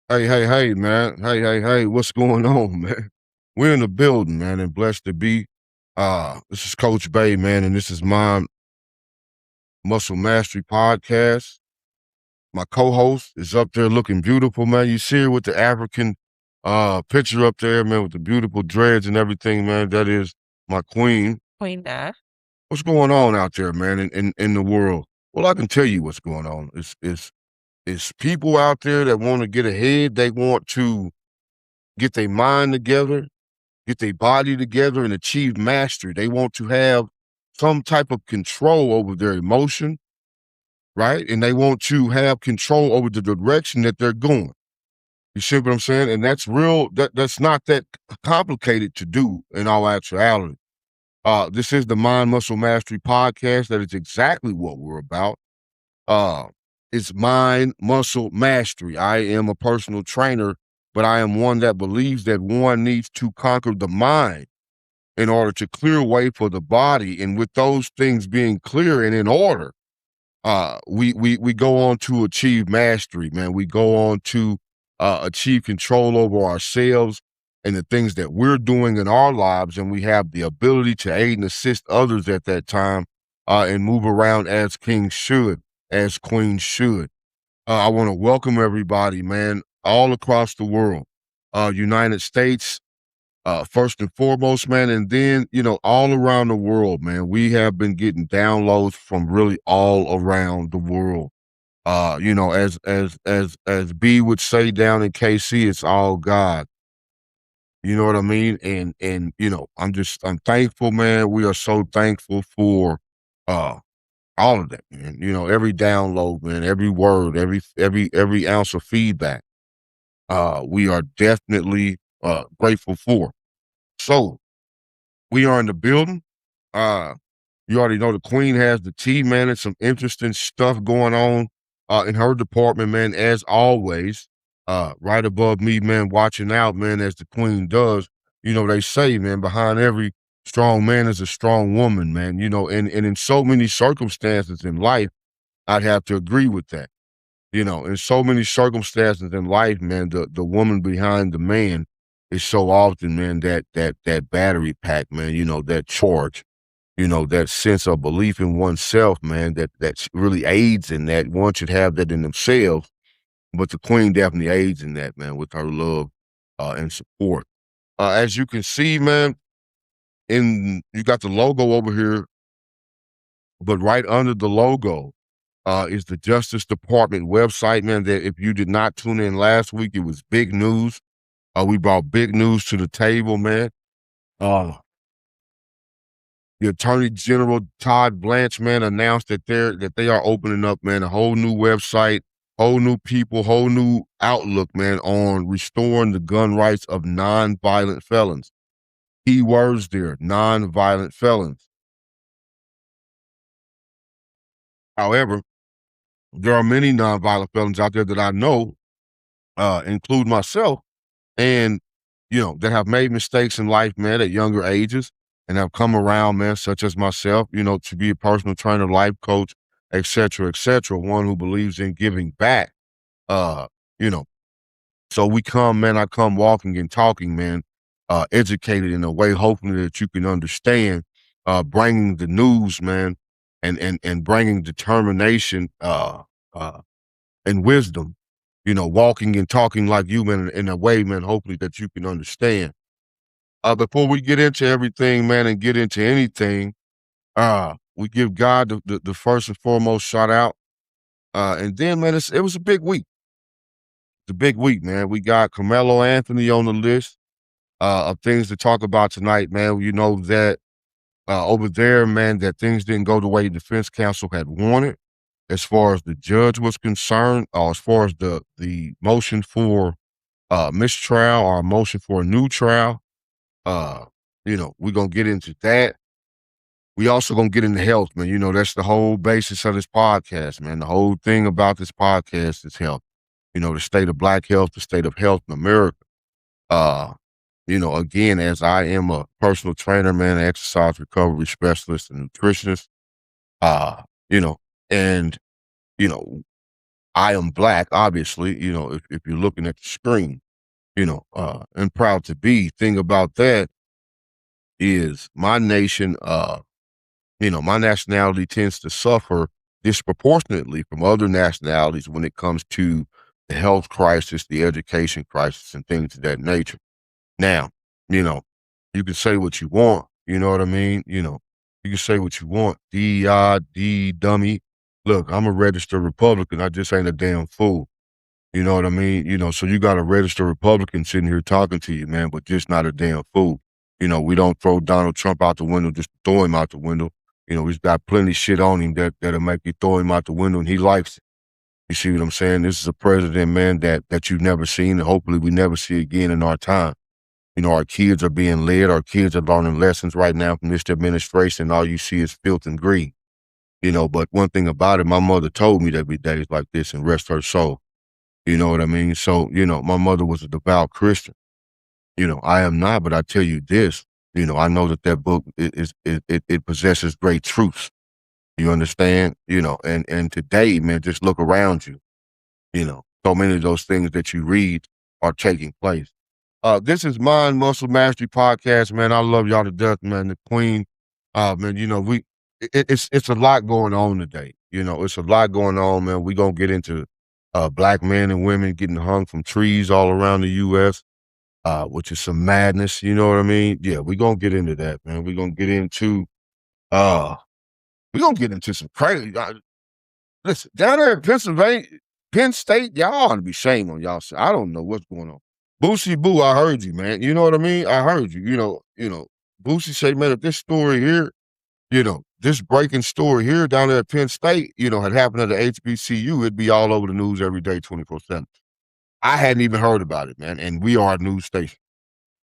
Hey, man. Hey, what's going on, man? We're in the building, man, and blessed to be. This is Coach Bay, man, and this is my Muscle Mastery podcast. My co-host is up there looking beautiful, man. You see her with the African picture up there, man, with the beautiful dreads and everything, man. That is my queen. Queen Beth. What's going on out there, man, in the world? Well, I can tell you what's going on. It's people out there that want to get ahead. They want to get their mind together, get their body together, and achieve mastery. They want to have some type of control over their emotion, right? And they want to have control over the direction that they're going. You see what I'm saying? And that's real. That's not that complicated to do in all actuality. This is the Mind Muscle Mastery podcast. That is exactly what we're about. Uh, it's mind muscle mastery. I am a personal trainer, but I am one that believes that one needs to conquer the mind in order to clear way for the body. And with those things being clear and in order, we go on to achieve mastery, man. We go on to achieve control over ourselves and the things that we're doing in our lives, and we have the ability to aid and assist others at that time, and move around as kings should, as queens should. I want to welcome everybody, man, all across the world, United States, first and foremost, man, and then, all around the world, man. We have been getting downloads from really all around the world. As B would say down in KC, it's all God. You know what I mean? And I'm thankful, man. We are so thankful for uh all of that, man. Every download, man, every word, every ounce of feedback. We are definitely grateful for. So we are in the building. Uh, you already know the queen has the tea, man. It's some interesting stuff going on in her department, man, as always. Right above me, man, watching out, man, as the queen does. They say, man, behind every strong man is a strong woman, man. And in so many circumstances in life, I'd have to agree with that. In so many circumstances in life, man, the woman behind the man is so often, man, that battery pack, man, that charge, that sense of belief in oneself, man, that really aids in that. One should have that in themselves, but the queen definitely aids in that, man, with her love and support. As you can see, man, you got the logo over here, but right under the logo is the Justice Department website, man. That if you did not tune in last week, it was big news. We brought big news to the table, man. Uh, the Attorney General Todd Blanche, man, announced that they are opening up, man, a whole new website, whole new people, whole new outlook, man, on restoring the gun rights of nonviolent felons. Key words there: nonviolent felons. However, there are many nonviolent felons out there that I know, include myself, and that have made mistakes in life, man, at younger ages, and have come around, man, such as myself, to be a personal trainer, life coach, et cetera, one who believes in giving back. Uh, you know, so I come walking and talking, man, educated in a way, hopefully that you can understand, bringing the news, man, and bringing determination, uh, and wisdom, walking and talking like you, man, in a way, man, hopefully that you can understand. Before we get into everything, man, and get into anything, we give God the first and foremost shout out. And then, man, it was a big week. It's a big week, man. We got Carmelo Anthony on the list of things to talk about tonight, man. You know that over there, man, that things didn't go the way the defense counsel had wanted as far as the judge was concerned, or as far as the motion for mistrial or a motion for a new trial. Uh, we're gonna get into that. We also gonna get into health, man. That's the whole basis of this podcast, man. The whole thing about this podcast is health. The state of Black health, the state of health in America. Uh, again, as I am a personal trainer, man, exercise recovery specialist and nutritionist, uh, you know, and, you know, I am black, obviously, if you're looking at the screen, and proud to be. Thing about that is my nation, my nationality tends to suffer disproportionately from other nationalities when it comes to the health crisis, the education crisis, and things of that nature. Now, you know, you can say what you want, you know what I mean? You can say what you want. DEI, D dummy. Look, I'm a registered Republican. I just ain't a damn fool. You know what I mean? So you got a registered Republican sitting here talking to you, man, but just not a damn fool. We don't throw Donald Trump out the window just to throw him out the window. He's got plenty shit on him that'll make you throw him out the window, and he likes it. You see what I'm saying? This is a president, man, that you've never seen, and hopefully we never see again in our time. Our kids are being led. Our kids are learning lessons right now from this administration. All you see is filth and greed. But one thing about it, my mother told me there'd be days like this, and rest her soul. You know what I mean? So, my mother was a devout Christian. I am not, but I tell you this, I know that book it possesses great truths. You understand? And today, man, just look around you. So many of those things that you read are taking place. This is Mind Muscle Mastery Podcast, man. I love y'all to death, man. The Queen, man. It's a lot going on today. It's a lot going on, man. We gonna get into black men and women getting hung from trees all around the U.S., which is some madness. You know what I mean? Yeah, we gonna get into that, man. Uh, we gonna get into some crazy. Listen, down there in Pennsylvania, Penn State, y'all ought to be shame on y'all. I don't know what's going on. Boosie Boo, I heard you, man. You know what I mean? I heard you. Boosie say, man, if this story here, this breaking story here down there at Penn State, had happened at the HBCU, it'd be all over the news every day, 24/7. I hadn't even heard about it, man. And we are a news station,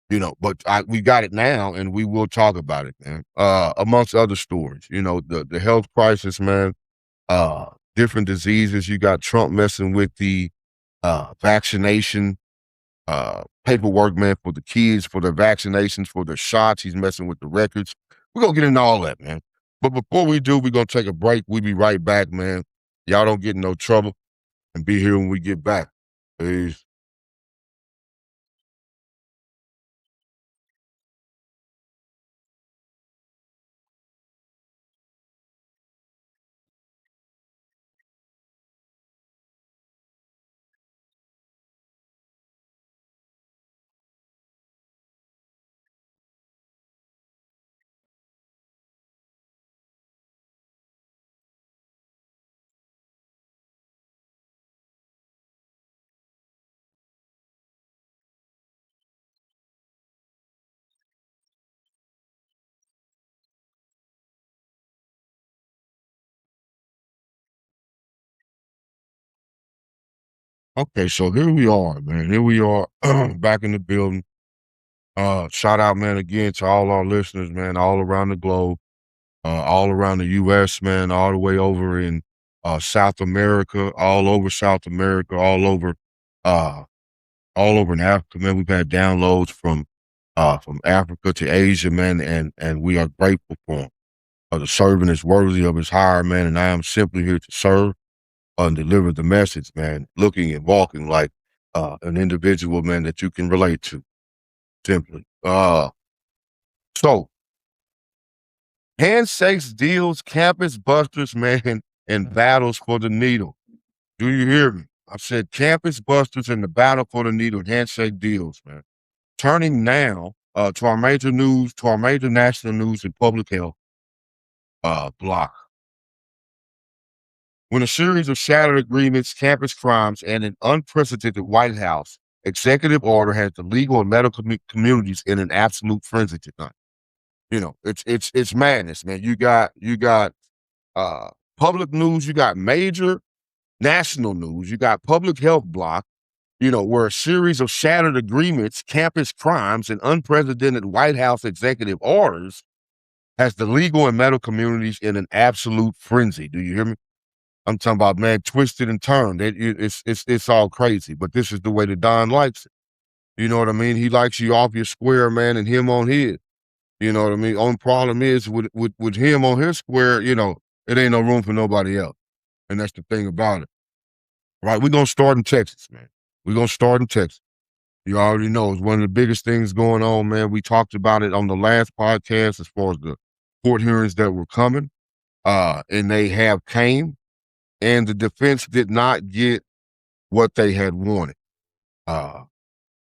but we got it now, and we will talk about it, man. Amongst other stories, the health crisis, man. Different diseases. You got Trump messing with the vaccination paperwork, man, for the kids, for their vaccinations, for their shots. He's messing with the records. We're gonna get into all that, man. But before we do, we're gonna take a break. We'll be right back, man. Y'all don't get in no trouble, and be here when we get back. Peace. Okay, so here we are, man. Here we are back in the building. Shout out, man, again to all our listeners, man, all around the globe, all around the US, man, all the way over in South America, all over South America, uh all over in Africa, man. We've had downloads from Africa to Asia, man, and we are grateful for him. The servant is worthy of his hire, man, and I am simply here to serve and deliver the message, man, looking and walking like an individual, man, that you can relate to, simply. So handshakes, deals, campus busters, man, and battles for the needle. Do you hear me? I said campus busters and the battle for the needle, handshake deals, man. Turning now to our major news, to our major national news and public health block. When a series of shattered agreements, campus crimes, and an unprecedented White House executive order has the legal and medical communities in an absolute frenzy tonight. It's madness, man. You got uh, public news, you got major national news, you got public health block, where a series of shattered agreements, campus crimes, and unprecedented White House executive orders has the legal and medical communities in an absolute frenzy. Do you hear me? I'm talking about, man, twisted and turned. It's all crazy, but this is the way that Don likes it. You know what I mean? He likes you off your square, man, and him on his. You know what I mean? Only problem is with him on his square, it ain't no room for nobody else. And that's the thing about it. right? We're gonna start in Texas, man. We're gonna start in Texas. You already know it's one of the biggest things going on, man. We talked about it on the last podcast as far as the court hearings that were coming, and they have came, and the defense did not get what they had wanted. Uh,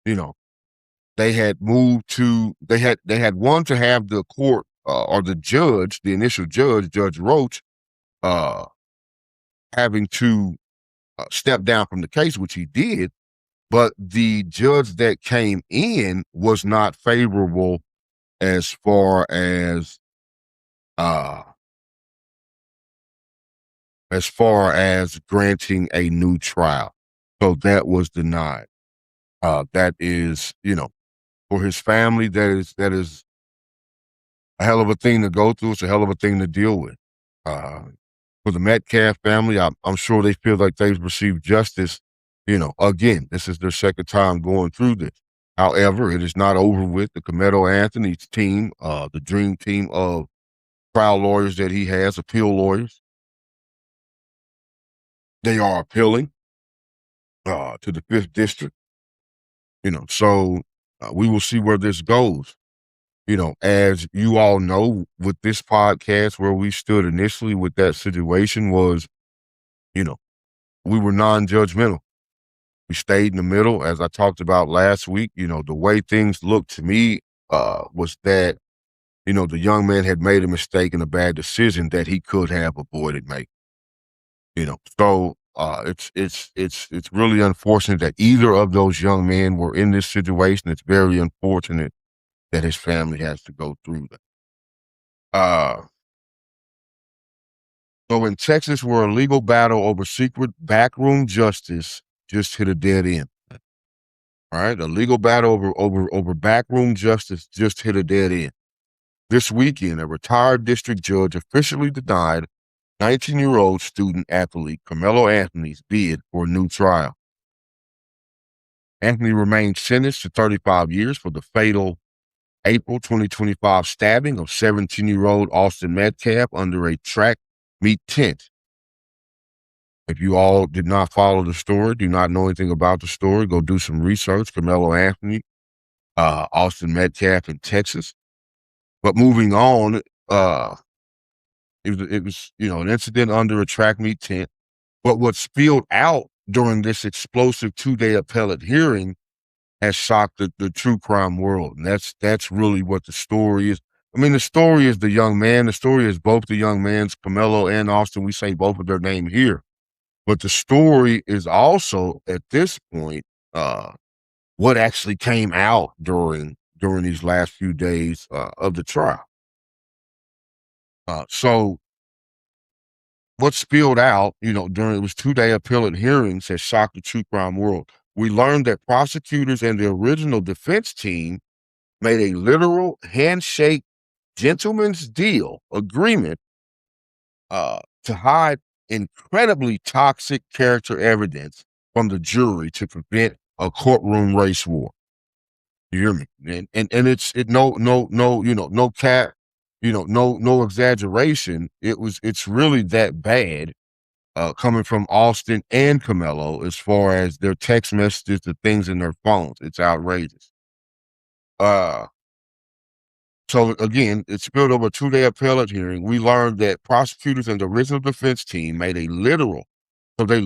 you know, they had moved to they had wanted to have the court or the judge, the initial judge, Judge Roach, uh, having to step down from the case, which he did. But the judge that came in was not favorable as far uh as granting a new trial. So that was denied. That is, for his family, that is a hell of a thing to go through. It's a hell of a thing to deal with. Uh, for the Metcalf family, I'm sure they feel like they've received justice. Again, this is their second time going through this. However, it is not over with. The Cometto Anthony's team, the dream team of trial lawyers that he has, appeal lawyers, they are appealing to the 5th District. So we will see where this goes. As you all know, with this podcast, where we stood initially with that situation was, we were non-judgmental. We stayed in the middle. As I talked about last week, the way things looked to me was that, the young man had made a mistake and a bad decision that he could have avoided making. So it's really unfortunate that either of those young men were in this situation. It's very unfortunate that his family has to go through that. So in Texas, where a legal battle over secret backroom justice just hit a dead end. All right, a legal battle over backroom justice just hit a dead end. This weekend, a retired district judge officially denied 19-year-old student athlete Carmelo Anthony's bid for a new trial. Anthony remained sentenced to 35 years for the fatal April 2025 stabbing of 17-year-old Austin Metcalf under a track meet tent. If you all did not follow the story, do not know anything about the story, go do some research. Carmelo Anthony, Austin Metcalf in Texas. But moving on, it was an incident under a track meet tent. But what spilled out during this explosive 2-day appellate hearing has shocked the true crime world. And that's really what the story is. I mean, the story is the young man. The story is both the young man's, Carmelo and Austin. We say both of their name here. But the story is also, at this point, what actually came out during these last few days of the trial. So what spilled out, during it was 2-day appellate hearings has shocked the true crime world. We learned that prosecutors and the original defense team made a literal handshake gentleman's deal agreement to hide incredibly toxic character evidence from the jury to prevent a courtroom race war. You hear me? And it's no cat, no exaggeration. It's really that bad coming from Austin and Carmelo as far as their text messages, the things in their phones. It's outrageous. So again, it spilled over a 2-day appellate hearing. We learned that prosecutors and the original defense team made a literal. So they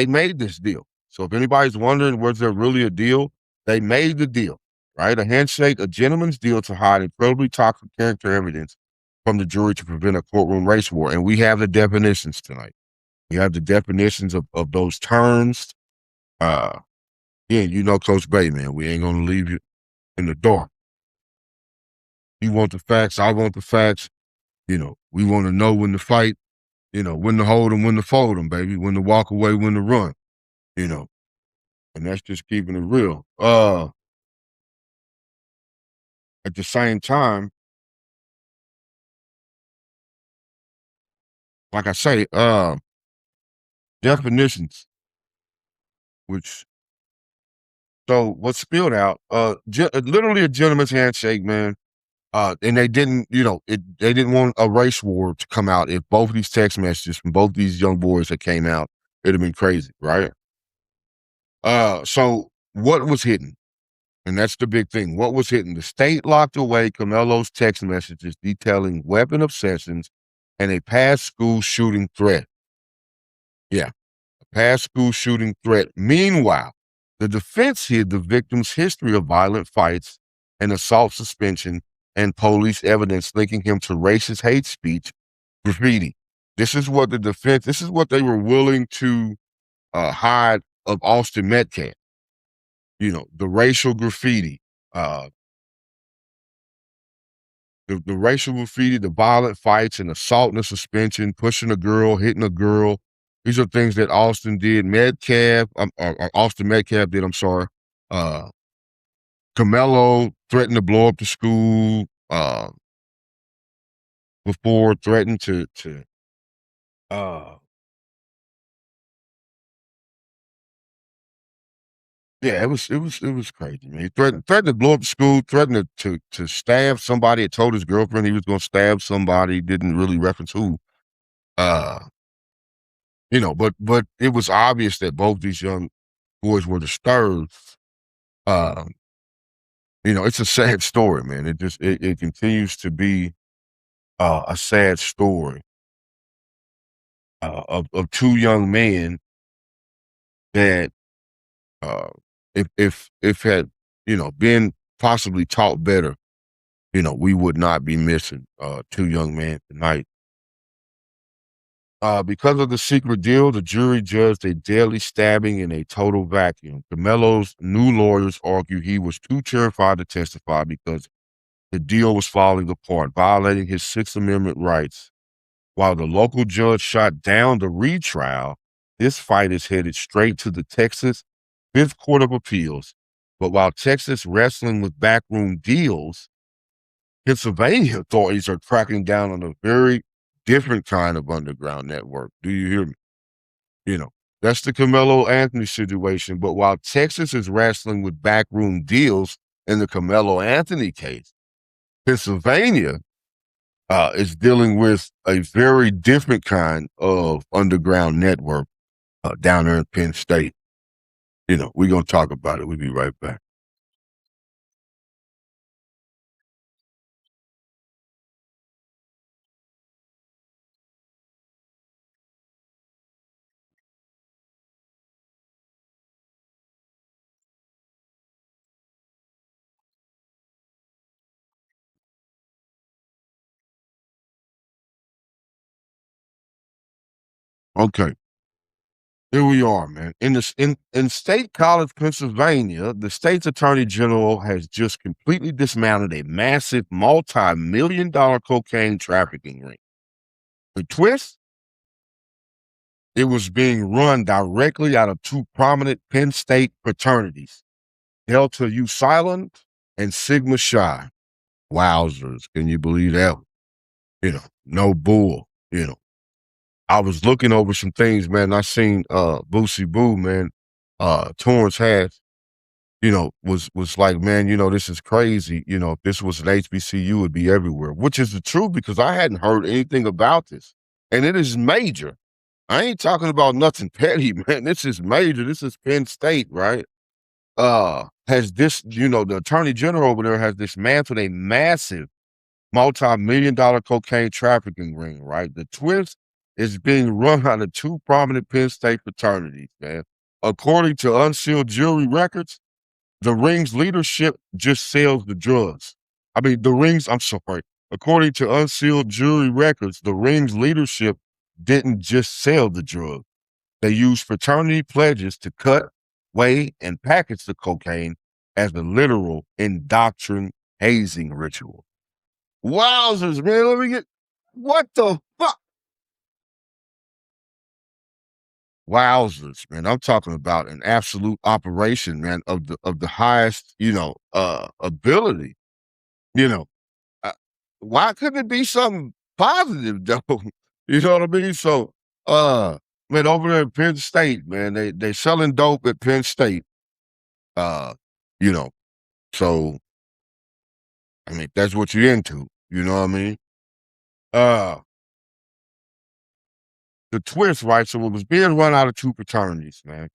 made this deal. So if anybody's wondering, was there really a deal? They made the deal, right? A handshake, a gentleman's deal to hide incredibly toxic character evidence from the jury to prevent a courtroom race war. And we have the definitions tonight. We have the definitions of those terms. Coach Bay, man, we ain't gonna leave you in the dark. You want the facts, I want the facts. We want to know when to fight, when to hold them, when to fold them, baby, when to walk away, when to run, and that's just keeping it real. At the same time, like I say, definitions, so what spilled out, literally a gentleman's handshake, man. And they didn't, they didn't want a race war to come out if both of these text messages from both these young boys that came out It'd have been crazy, right? So what was hidden? And that's the big thing. What was hidden? The state locked away Camelo's text messages detailing weapon obsessions and a past school shooting threat. Yeah, a past school shooting threat. Meanwhile, the defense hid the victim's history of violent fights and assault suspension and police evidence linking him to racist hate speech, graffiti. This is what they were willing to hide of Austin Metcalf. The racial graffiti, uh, the racial graffiti, the violent fights and assault and suspension, pushing a girl, hitting a girl. These are things that Austin did. Austin Metcalf did. I'm sorry. Uh, Camelo threatened to blow up the school. Before threatened to. Uh, yeah, it was crazy, man. He threatened to blow up the school. Threatened to stab somebody. Had told his girlfriend he was going to stab somebody. Didn't really reference who. Uh, but it was obvious that both these young boys were disturbed. Um, it's a sad story, man. It continues to be a sad story of two young men that if had been possibly taught better, we would not be missing two young men tonight. Because of the secret deal, the jury judged a deadly stabbing in a total vacuum. Camelo's new lawyers argue he was too terrified to testify because the deal was falling apart, violating his Sixth Amendment rights. While the local judge shot down the retrial, this fight is headed straight to the Texas Fifth Court of Appeals. But while Texas wrestling with backroom deals, Pennsylvania authorities are cracking down on a very different kind of underground network. Do you hear me? You know, that's the Carmelo Anthony situation. But while Texas is wrestling with backroom deals in the Carmelo Anthony case, Pennsylvania is dealing with a very different kind of underground network down there in Penn State. We're going to talk about it. We'll be right back. Okay. Here we are, man. In State College, Pennsylvania, the state's attorney general has just completely dismantled a massive multi-million-dollar cocaine trafficking ring. The twist? It was being run directly out of two prominent Penn State fraternities, Delta Upsilon and Sigma Chi. Wowzers. Can you believe that? No bull. I was looking over some things, man. I seen Boosie Boo, man. Torrance Hatch, was like, man, this is crazy. If this was an HBCU, it would be everywhere, which is the truth because I hadn't heard anything about this. And it is major. I ain't talking about nothing petty, man. This is major. This is Penn State, right? Has this, the attorney general over there has dismantled a massive multi-million-dollar cocaine trafficking ring, right? The twist is being run out of two prominent Penn State fraternities, man. According to unsealed jury records, the ring's leadership just sells the drugs. I'm sorry. According to unsealed jury records, the ring's leadership didn't just sell the drug. They used fraternity pledges to cut, weigh, and package the cocaine as a literal indoctrination hazing ritual. Wowzers, man. What the fuck? Wowzers, man. I'm talking about an absolute operation, man, of the highest, ability. You know, uh, why couldn't it be something positive though? You know what I mean? So, man, over there at Penn State, man, they selling dope at Penn State. Uh, you know, so that's what you're into. You know what I mean? Uh, the twist, right? So it was being run out of two fraternities, man.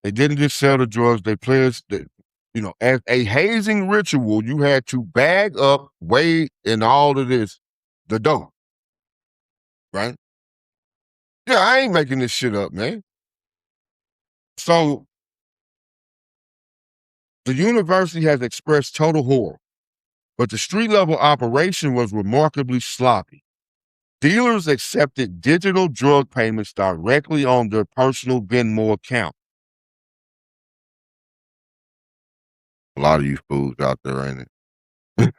They didn't just sell the drugs; they pledged that, as a hazing ritual, you had to bag up, weigh, and all of this, the dope, right? Yeah, I ain't making this shit up, man. So the university has expressed total horror, but the street level operation was remarkably sloppy. Dealers accepted digital drug payments directly on their personal Venmo account. A lot of you fools out there, ain't it?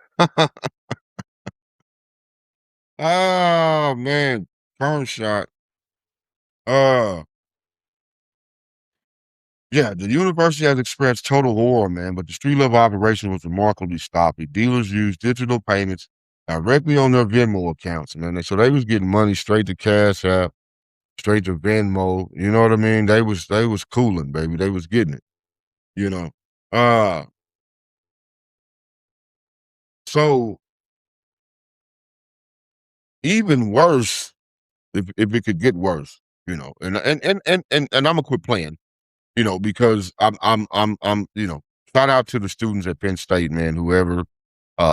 Oh man, burn shot. Uh, yeah, the university has expressed total horror, man, but the street level operation was remarkably sloppy. Dealers used digital payments directly on their Venmo accounts, man. So they was getting money straight to Cash App, straight to Venmo. You know what I mean? They was cooling, baby. They was getting it. You know. Uh, so even worse, if it could get worse, and I'm gonna quit playing, because shout out to the students at Penn State, man, whoever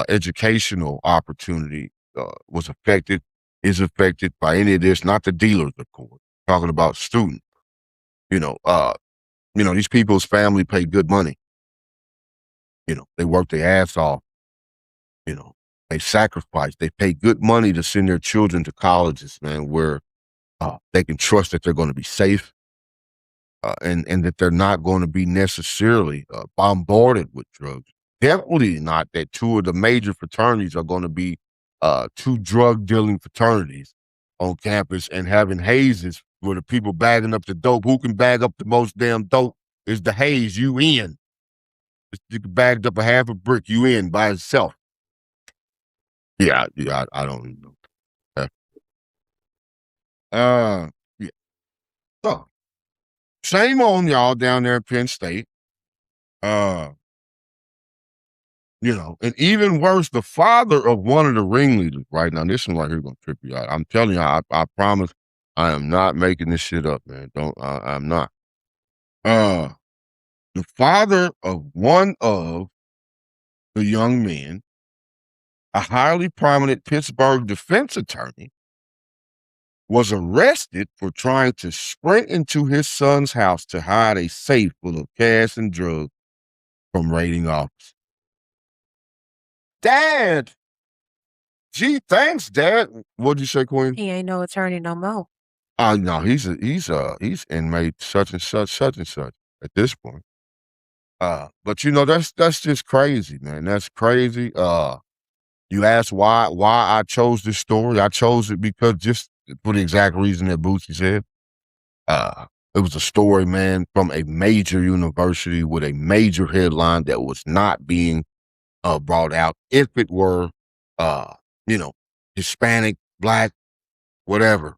educational opportunity was affected, is affected by any of this, not the dealers, of course. Talking about students, you know, uh, these people's family pay good money. They work their ass off, you know, they sacrifice, they pay good money to send their children to colleges, man, where they can trust that they're going to be safe, and that they're not going to be necessarily bombarded with drugs. Definitely not that two of the major fraternities are going to be two drug dealing fraternities on campus and having hazes where the people bagging up the dope. Who can bag up the most damn dope is the haze. You in. You can bagged up a half a brick. You in by itself. Yeah, yeah. I don't even know. Uh, yeah. So shame on y'all down there at Penn State. Uh, and even worse, the father of one of the ringleaders, right? Now, this one right here gonna trip you out. I'm telling you, I promise I am not making this shit up, man. I'm not. Uh, the father of one of the young men, a highly prominent Pittsburgh defense attorney, was arrested for trying to sprint into his son's house to hide a safe full of cash and drugs from raiding officers. Dad! Gee, thanks, Dad. What'd you say, Queen? He ain't no attorney no more. No, he's inmate such and such at this point. But that's just crazy, man. That's crazy. You asked why I chose this story. I chose it because just for the exact reason that Boosie said. Uh, it was a story, man, from a major university with a major headline that was not being brought out. If it were, uh, you know, Hispanic, Black, whatever,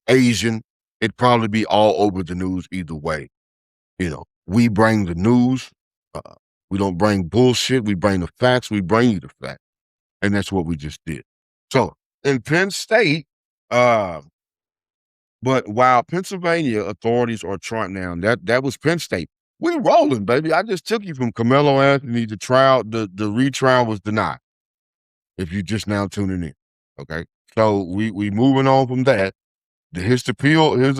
Asian, it'd probably be all over the news either way. We bring the news. Uh, we don't bring bullshit. We bring the facts. We bring you the facts. And that's what we just did. So in Penn State, uh, but while Pennsylvania authorities are trying now, that was Penn State. We rolling, baby. I just took you from Carmelo Anthony. The trial, the retrial was denied. If you just now tuning in, okay. So we moving on from that. His appeal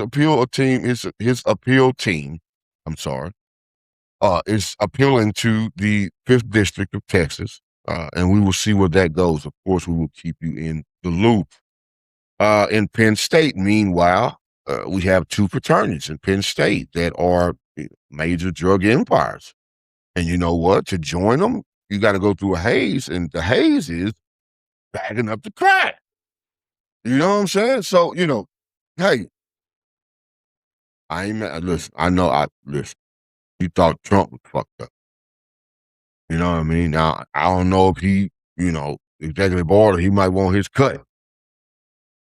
team, I'm sorry, is appealing to the 5th District of Texas, and we will see where that goes. Of course, we will keep you in the loop. In Penn State, meanwhile, we have two fraternities in Penn State that are major drug empires. And you know what? To join them, you got to go through a haze, and the haze is bagging up the crack. You know what I'm saying? So, hey, I ain't mad. Listen, I know listen, you thought Trump was fucked up. You know what I mean? Now, I don't know if executive order, he might want his cut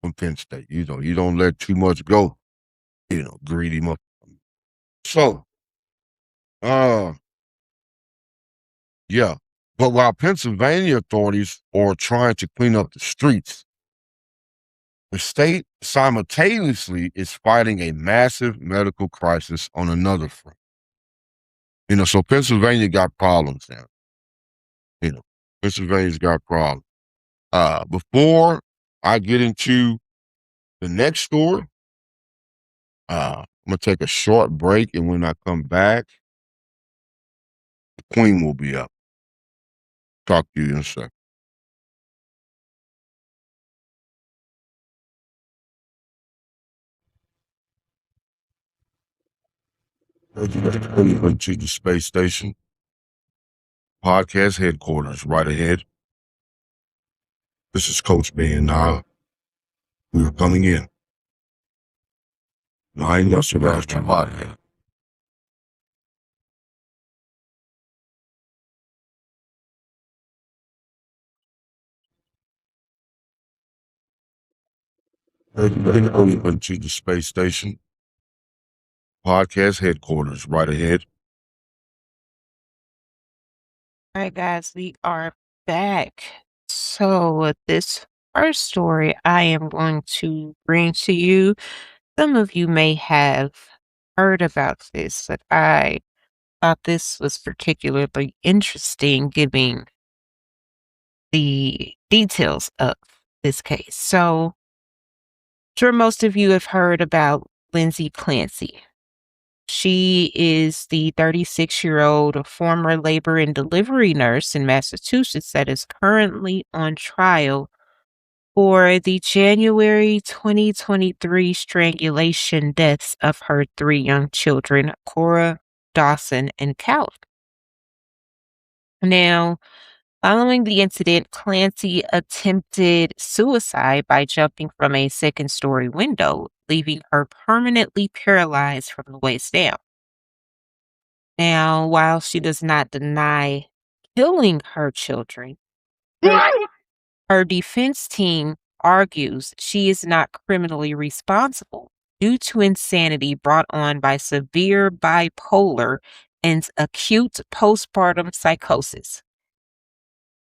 from Penn State. You don't let too much go, greedy mother. So, uh, yeah. But while Pennsylvania authorities are trying to clean up the streets, The state simultaneously is fighting a massive medical crisis on another front. So Pennsylvania got problems now. You know, Pennsylvania's got problems. Before I get into the next story, I'm gonna take a short break, and when I come back, the Queen will be up. Talk to you in a second. Welcome to the space station. Podcast headquarters right ahead. This is Coach Ben. We are coming in. I ain't got to surround your podcast. Welcome to the space station. Podcast headquarters right ahead. All right, guys, we are back. So, this first story I am going to bring to you, some of you may have heard about this, but I thought this was particularly interesting given the details of this case. So, sure most of you have heard about Lindsay Clancy. She is the 36-year-old former labor and delivery nurse in Massachusetts that is currently on trial for the January 2023 strangulation deaths of her 3 young children, Cora, Dawson, and Calvin. Now, following the incident, Clancy attempted suicide by jumping from a second-story window, leaving her permanently paralyzed from the waist down. Now, while she does not deny killing her children, her defense team argues she is not criminally responsible due to insanity brought on by severe bipolar and acute postpartum psychosis.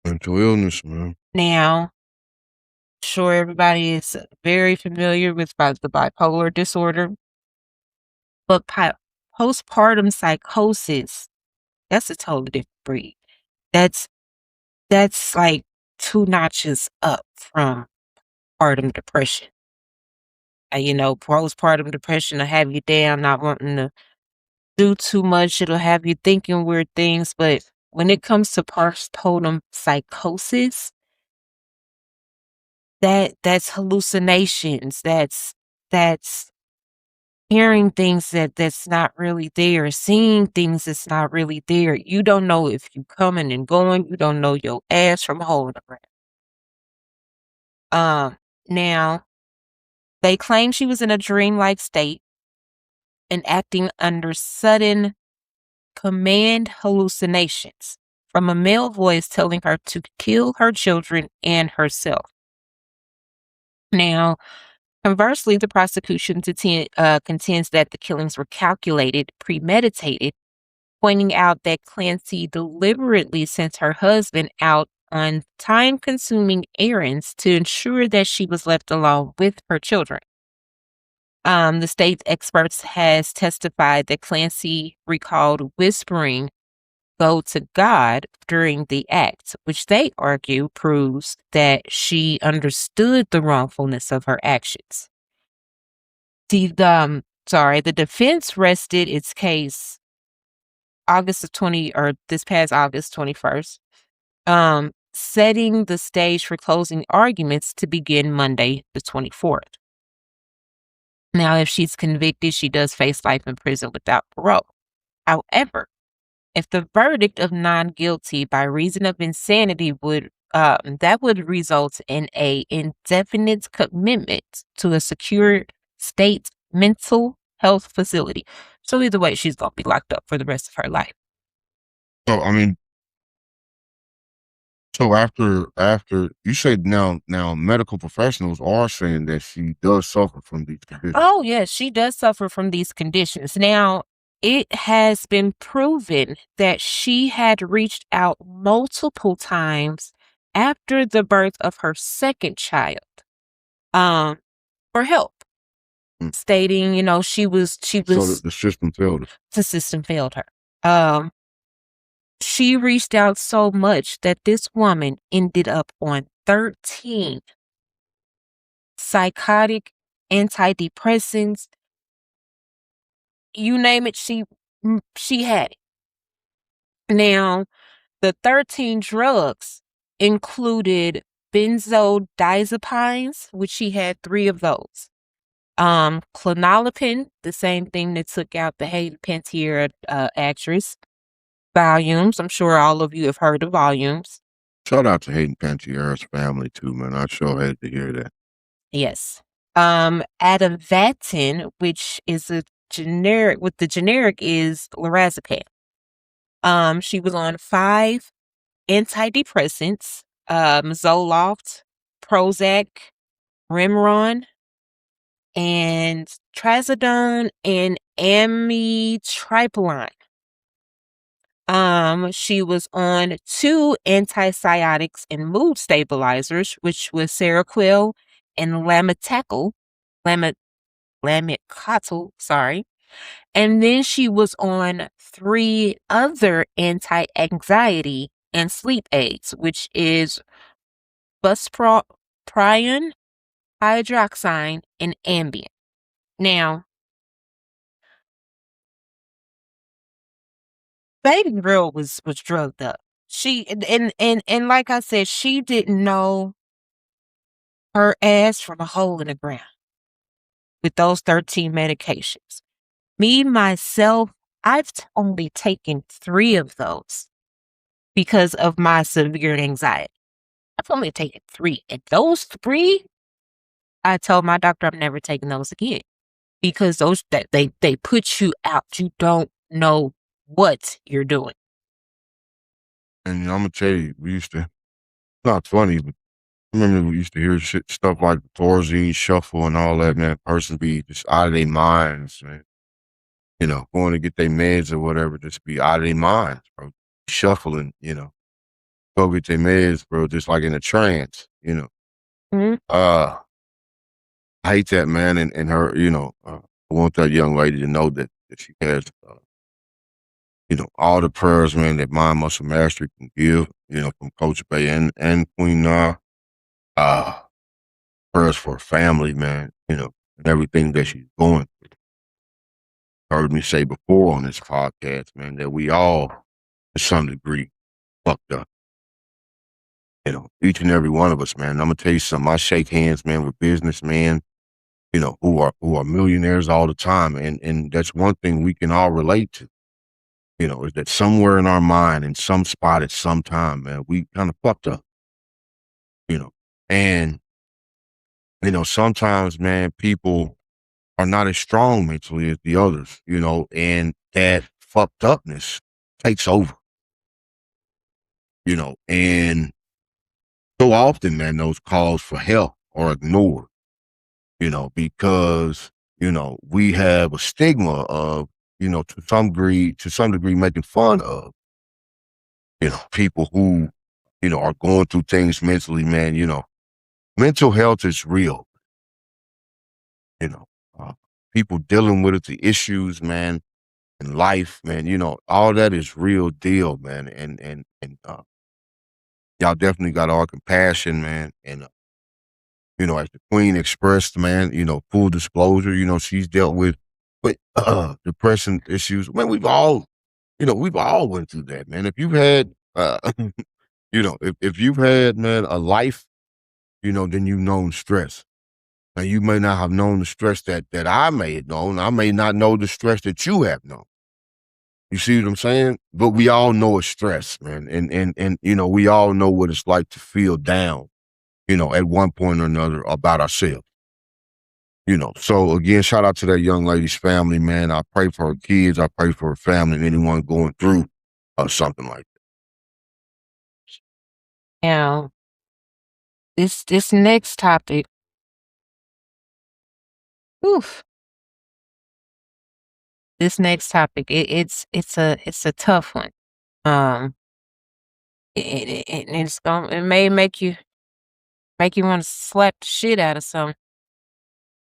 Mental illness, man. Now, sure, everybody is very familiar with the bipolar disorder, but postpartum psychosis, that's a totally different breed. That's like 2 notches up from postpartum depression. Postpartum depression will have you down, not wanting to do too much. It'll have you thinking weird things. But when it comes to postpartum psychosis, that's hallucinations. That's hearing things that's not really there, seeing things that's not really there. You don't know if you coming and going. You don't know your ass from holding around. Now, they claim she was in a dreamlike state and acting under sudden command hallucinations from a male voice telling her to kill her children and herself. Now, conversely, the prosecution contends that the killings were calculated, premeditated, pointing out that Clancy deliberately sent her husband out on time-consuming errands to ensure that she was left alone with her children. The state's experts has testified that Clancy recalled whispering, "Go to God," during the act, which they argue proves that she understood the wrongfulness of her actions. The defense rested its case this past August 21st, setting the stage for closing arguments to begin Monday the 24th. Now, if she's convicted, she does face life in prison without parole. However, if the verdict of non-guilty by reason of insanity would result in a indefinite commitment to a secure state mental health facility. So either way, she's gonna be locked up for the rest of her life. So I mean, so after you say now medical professionals are saying that she does suffer from these conditions. Oh, yes, she does suffer from these conditions. Now, it has been proven that she had reached out multiple times after the birth of her second child, um, for help, Mm. stating, she So was the system failed us. the system failed her. Um, she reached out so much that this woman ended up on 13 psychotic antidepressants, you name it, she had it. Now, the 13 drugs included benzodiazepines, which she had 3 of those. Clonazepam, the same thing that took out the Hayden Panettiere, actress. Volumes, I'm sure all of you have heard of Volumes. Shout out to Hayden Pantiera's family too, man. I sure had to hear that. Yes. Ativatin, which is a generic, what the generic is lorazepam. She was on 5 antidepressants, Zoloft, Prozac, Remeron, and Trazodone and amitriptyline. She was on 2 antipsychotics and mood stabilizers, which was Seroquel and Lami Lamictal, sorry. And then she was on 3 other anti-anxiety and sleep aids, which is bupropion, hydroxyzine, and Ambien. Now, baby girl was drugged up. She and like I said, she didn't know her ass from a hole in the ground with those 13 medications. Me, myself, I've only taken 3 of those because of my severe anxiety. I've only taken 3. And those 3, I told my doctor I'm never taking those again because those that they put you out. You don't know what you're doing. And I'm gonna tell you, we used to not funny, but I remember we used to hear stuff like the Thorazine shuffle and all that, man. Person be just out of their minds, man. Going to get their meds or whatever, just be out of their minds, bro. Shuffling, go get their meds, bro, just like in a trance. Mhm. Uh, I hate that, man. And her, I want that young lady to know that she has, all the prayers, man, that Mind Muscle Mastery can give, from Coach Bay and Queen Na. Uh, prayers for her family, man, and everything that she's going through. Heard me say before on this podcast, man, that we all, to some degree, fucked up. Each and every one of us, man. I'm gonna tell you something. I shake hands, man, with businessmen, who are millionaires all the time, and that's one thing we can all relate to. Is that somewhere in our mind, in some spot at some time, man, we kind of fucked up. You know, and sometimes, man, people are not as strong mentally as the others. And that fucked upness takes over. And so often, man, those calls for help are ignored. Because, we have a stigma of, to some degree making fun of, people who, are going through things mentally, man. Mental health is real, you know, uh, people dealing with it, the issues, man, in life, man, all that is real deal, man. And y'all definitely got our compassion, man. And, as the Queen expressed, man, full disclosure, she's dealt with depression issues. Man, we've all went through that, man. If you've had, if you've had, man, a life, then you've known stress. Now you may not have known the stress that I may have known. I may not know the stress that you have known. You see what I'm saying? But we all know it's stress, man. And we all know what it's like to feel down, at one point or another about ourselves. So again, shout out to that young lady's family, man. I pray for her kids. I pray for her family and anyone going through something like that. Now, this next topic, oof, this next topic, it's a tough one. Um, it it's going it may make you want to slap the shit out of some.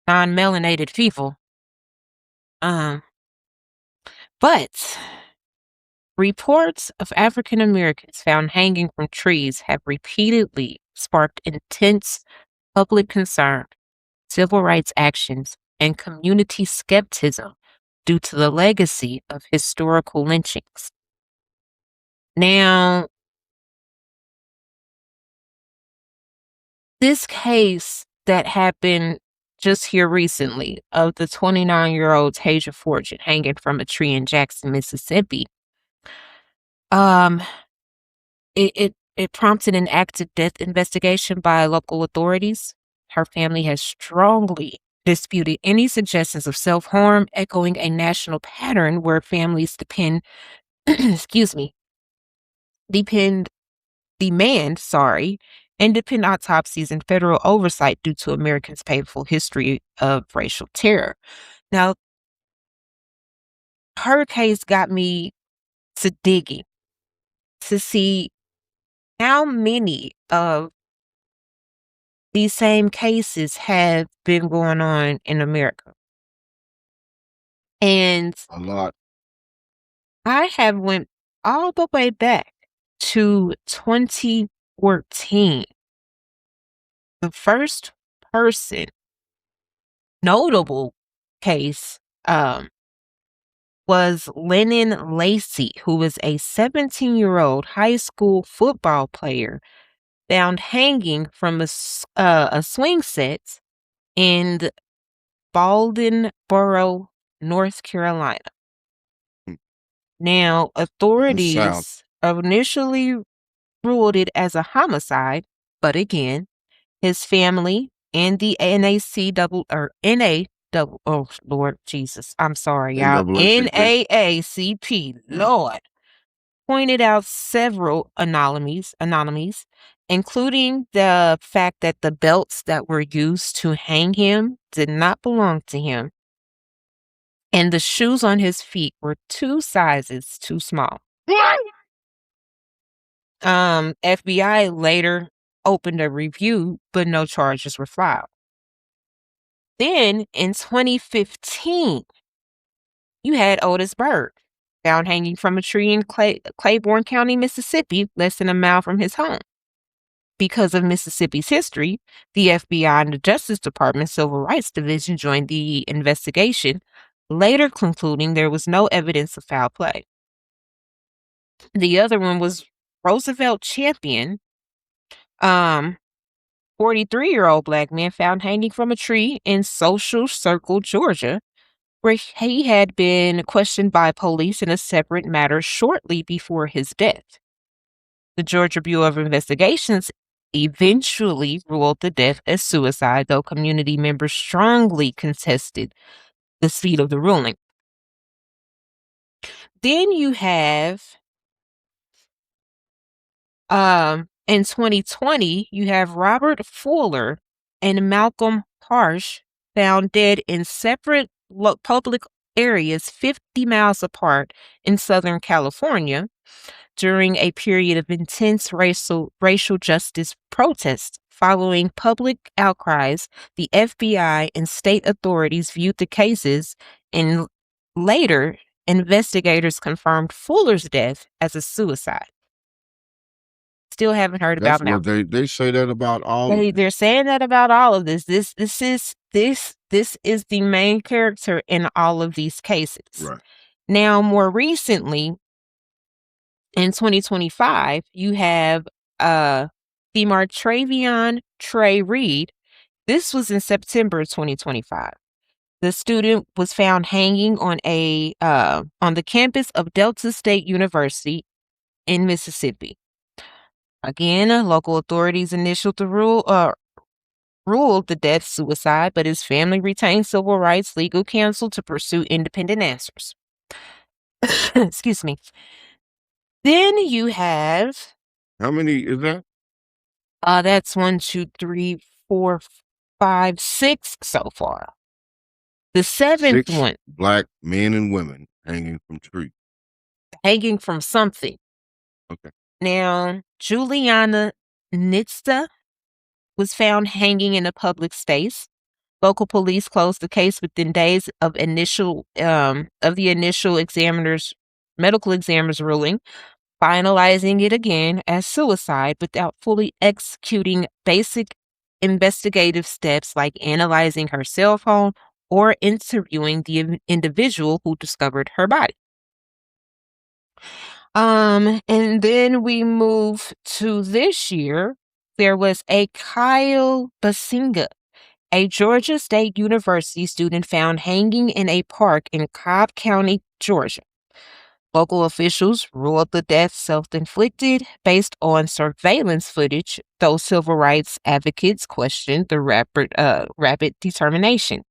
non-melanated people. Um, but reports of African Americans found hanging from trees have repeatedly sparked intense public concern, civil rights actions, and community skepticism due to the legacy of historical lynchings. Now, this case that happened just here recently of the 29-year-old Tasia Fortune hanging from a tree in Jackson, Mississippi, um, it prompted an active death investigation by local authorities. Her family has strongly disputed any suggestions of self-harm, echoing a national pattern where families excuse me, depend demand, sorry, independent autopsies and federal oversight due to Americans' painful history of racial terror. Now, her case got me to digging to see how many of these same cases have been going on in America. And A lot. I have went all the way back to 2014. The first person notable case was Lennon Lacey, who was a 17-year-old high school football player found hanging from a swing set in Baldenboro, North Carolina. Mm. Now, In the South. authorities initially ruled it as a homicide, but again, his family and the NAC double or NA double oh Lord Jesus, I'm sorry, y'all. NAACP. NAACP, Lord, pointed out several anomalies, including the fact that the belts that were used to hang him did not belong to him, and the shoes on his feet were 2 sizes too small. FBI later opened a review, but no charges were filed. Then in 2015, you had Otis Berg found hanging from a tree in Claiborne County, Mississippi, less than a mile from his home. Because of Mississippi's history, the FBI and the Justice Department Civil Rights Division joined the investigation, later concluding there was no evidence of foul play. The other one was Roosevelt Champion, 43-year-old black man found hanging from a tree in Social Circle, Georgia, where he had been questioned by police in a separate matter shortly before his death. The Georgia Bureau of Investigations eventually ruled the death as suicide, though community members strongly contested the speed of the ruling. Then you have, in 2020, you have Robert Fuller and Malcolm Harsh found dead in separate public areas 50 miles apart in Southern California during a period of intense racial justice protests. Following public outcries, the FBI and state authorities viewed the cases, and later investigators confirmed Fuller's death as a suicide. Still haven't heard That's about what Malcolm. they say that about all of it. They're saying that about all of this. This is the main character in all of these cases. Right. Now, more recently, in 2025, you have Demartravion Trey Reed. This was in September 2025. The student was found hanging on the campus of Delta State University in Mississippi. Again, local authorities ruled the death suicide, but his family retained civil rights legal counsel to pursue independent answers. Excuse me. Then you have How many is that? that's 1, 2, 3, 4, 5, 6 so far. The 7th 6 one, black men and women hanging from trees. hanging from something. Okay. Now, Juliana Nitsta was found hanging in a public space. Local police closed the case within days of the initial examiner's medical examiner's ruling, finalizing it again as suicide without fully executing basic investigative steps like analyzing her cell phone or interviewing the individual who discovered her body. And then we move to this year. There was a Kyle Basinga, a Georgia State University student found hanging in a park in Cobb County, Georgia. Local officials ruled the death self-inflicted based on surveillance footage, though civil rights advocates questioned the rapid determination.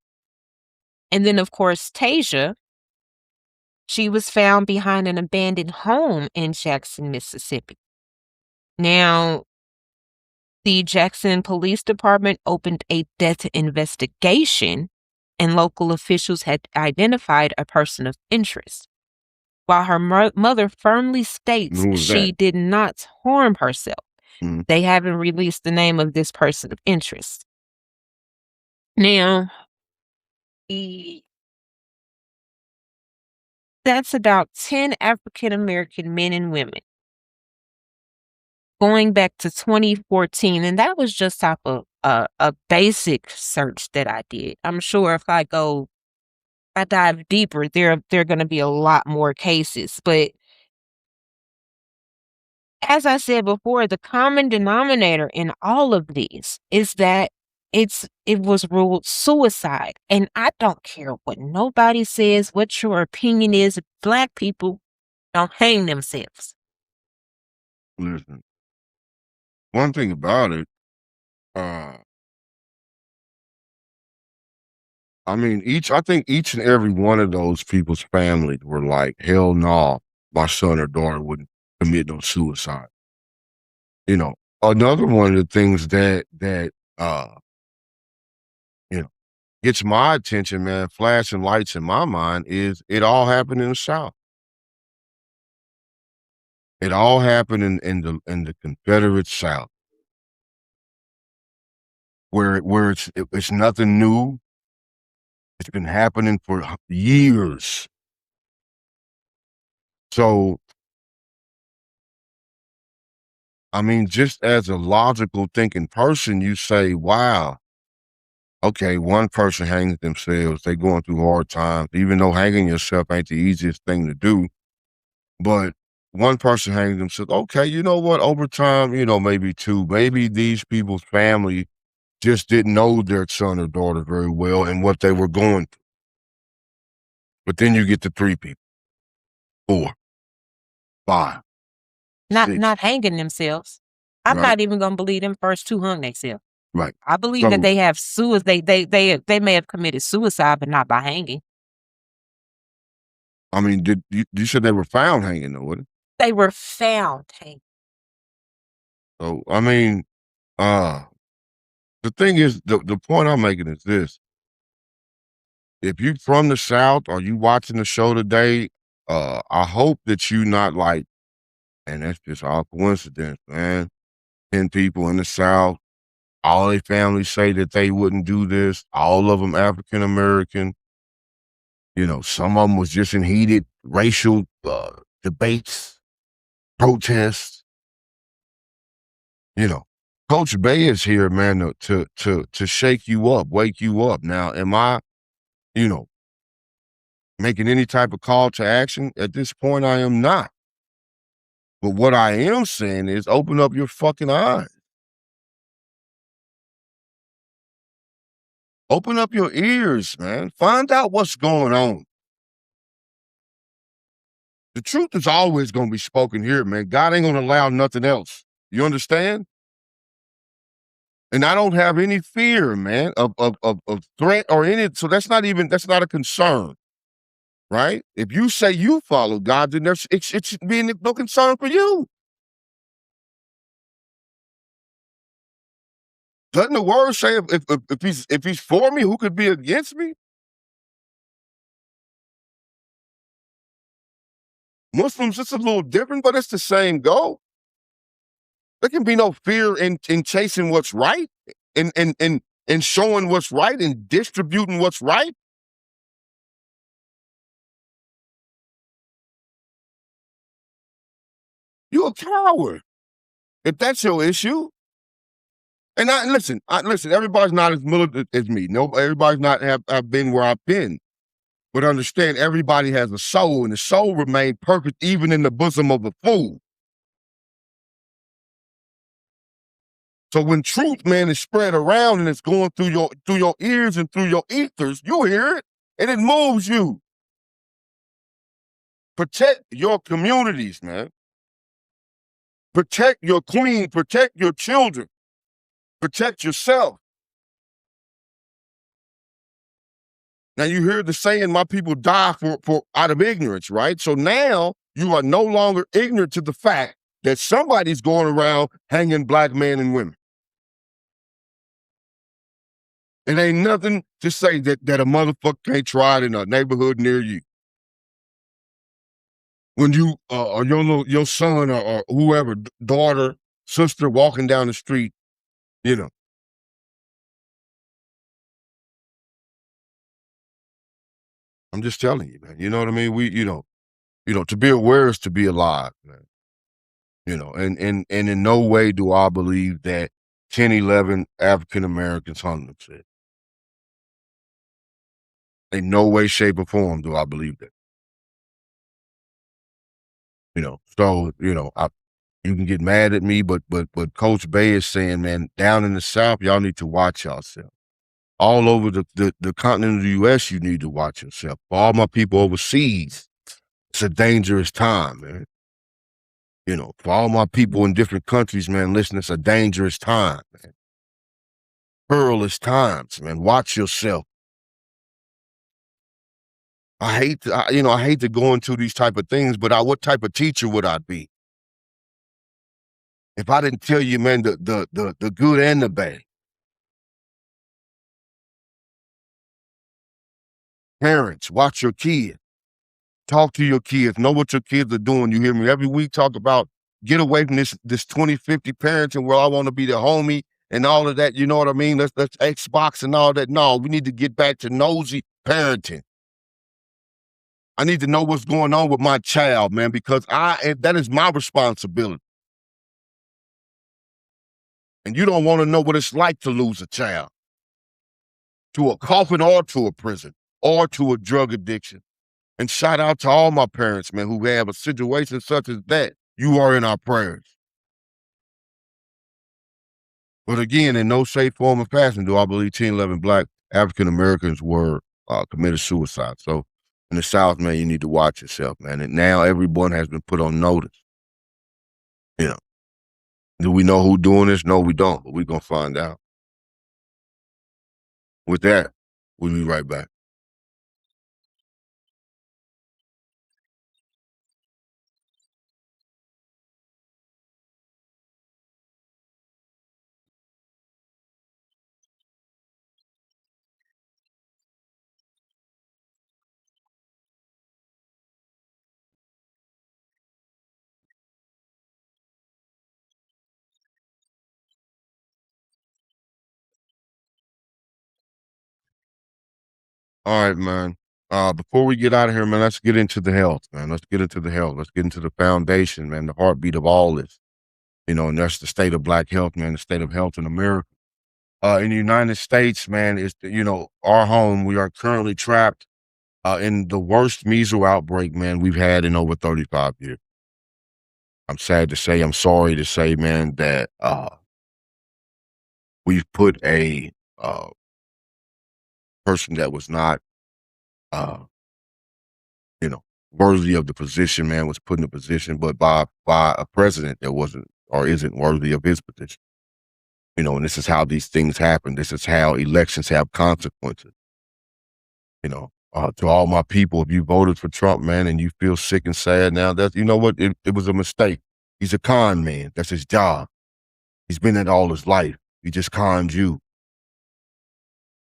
And then, of course, Tasia, she was found behind an abandoned home in Jackson, Mississippi. Now, the Jackson Police Department opened a death investigation, and local officials had identified a person of interest. While her mother firmly states Who was she that? did not harm herself, Mhm. they haven't released the name of this person of interest. Now, e- that's about 10 African American men and women going back to 2014. And that was just off of a basic search that I did. I'm sure if I dive deeper, there are going to be a lot more cases. But as I said before, the common denominator in all of these is that it was ruled suicide. And I don't care what nobody says, what your opinion is. Black people don't hang themselves. Listen, one thing about it, uh, I mean, I think each and every one of those people's families were like, hell no, my son or daughter wouldn't commit no suicide. You know, another one of the things uh, you know, gets my attention, man, flashing lights in my mind is it all happened in the South. It all happened in the Confederate South, where it's nothing new. It's been happening for years. So, I mean, just as a logical thinking person, you say, wow, okay, one person hangs themselves. They going through hard times, even though hanging yourself ain't the easiest thing to do. But one person hangs themselves. Okay, you know what? Over time, maybe two, maybe these people's family just didn't know their son or daughter very well and what they were going through. But then you get to three people, four, five, six, Not hanging themselves. I'm right? not even gonna believe them first two hung themselves. Right. I believe that So, they have they may have committed suicide, but not by hanging. I mean, did you said they were found hanging though, wasn't it? They were found hanging. So, I mean, uh, the thing is, the point I'm making is this: if you from the South or you watching the show today, I hope that you not like, and that's just all coincidence, man. 10 people in the South, all their families say that they wouldn't do this. All of them African American. Some of them was just in heated racial debates, protests. You know, Coach Bay is here, man, to shake you up, wake you up. Now, am I, you know, making any type of call to action? At this point, I am not. But what I am saying is open up your fucking eyes. Open up your ears, man. Find out what's going on. The truth is always going to be spoken here, man. God ain't going to allow nothing else. You understand? And I don't have any fear, man, of threat or any. So that's not a concern, right? If you say you follow God, then it should be no concern for you. Doesn't the word say if he's for me, who could be against me? Muslims, it's a little different, but it's the same goal. There can be no fear in chasing what's right. And and showing what's right and distributing what's right, you're a coward. If that's your issue. And listen, everybody's not as militant as me. No, everybody's not have been where I've been. But understand, everybody has a soul, and the soul remains perfect even in the bosom of a fool. So when truth, man, is spread around and it's going through your ears and through your ethers, you hear it and it moves you. Protect your communities, man. Protect your queen, protect your children, protect yourself. Now you hear the saying, my people die for out of ignorance, right? So now you are no longer ignorant to the fact that somebody's going around hanging black men and women. It ain't nothing to say that a motherfucker can't try it in a neighborhood near you. When you or your son or whoever, daughter, sister walking down the street, you know, I'm just telling you, man. You know what I mean? To be aware is to be alive, man. And in no way do I believe that 10, 11 African Americans hung themselves. In no way, shape, or form do I believe that. So you can get mad at me, but Coach Bay is saying, man, down in the South, y'all need to watch yourself. All over the continent of the US, you need to watch yourself. For all my people overseas, it's a dangerous time, man. For all my people in different countries, man, listen, it's a dangerous time, man. Perilous times, man. Watch yourself. I hate to go into these type of things, but what type of teacher would I be if I didn't tell you, man, the good and the bad? Parents, watch your kids. Talk to your kids. Know what your kids are doing. You hear me? Every week talk about get away from this 2050 parenting where I want to be the homie and all of that. You know what I mean? Let's Xbox and all that. No, we need to get back to nosy parenting. I need to know what's going on with my child, man, because that is my responsibility. And you don't want to know what it's like to lose a child to a coffin or to a prison or to a drug addiction. And shout out to all my parents, man, who have a situation such as that. You are in our prayers. But again, in no shape, form, or fashion do I believe 10, 11 Black African Americans were committed suicide. So in the South, man, you need to watch yourself, man. And now everyone has been put on notice. Do we know who's doing this? No, we don't, but we're going to find out. With that, we'll be right back. All right, man. Before we get out of here, man, let's get into the health, man. Let's get into the health. Let's get into the foundation, man, the heartbeat of all this. And that's the state of Black health, man, the state of health in America. In the United States, man, is our home. We are currently trapped in the worst measles outbreak, man, we've had in over 35 years. I'm sad to say, I'm sorry to say, man, that we've put a person that was not, uh, you know, worthy of the position, man, was put in a position, but by a president that wasn't or isn't worthy of his position. And this is how these things happen. This is how elections have consequences. To all my people, if you voted for Trump, man, and you feel sick and sad now, you know what? It was a mistake. He's a con man. That's his job. He's been it all his life. He just conned you.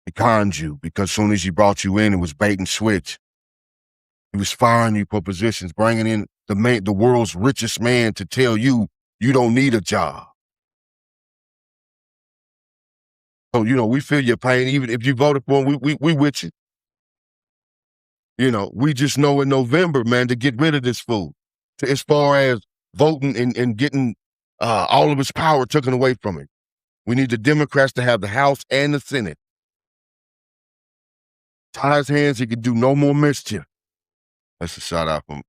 He conned you because as soon as he brought you in, it was bait and switch. He was firing you for positions, bringing in the world's richest man to tell you you don't need a job. So, we feel your pain. Even if you voted for him, we with you. We just know in November, man, to get rid of this fool. As far as voting and getting all of his power taken away from him. We need the Democrats to have the House and the Senate. Tie his hands, he can do no more mischief. That's a shout out from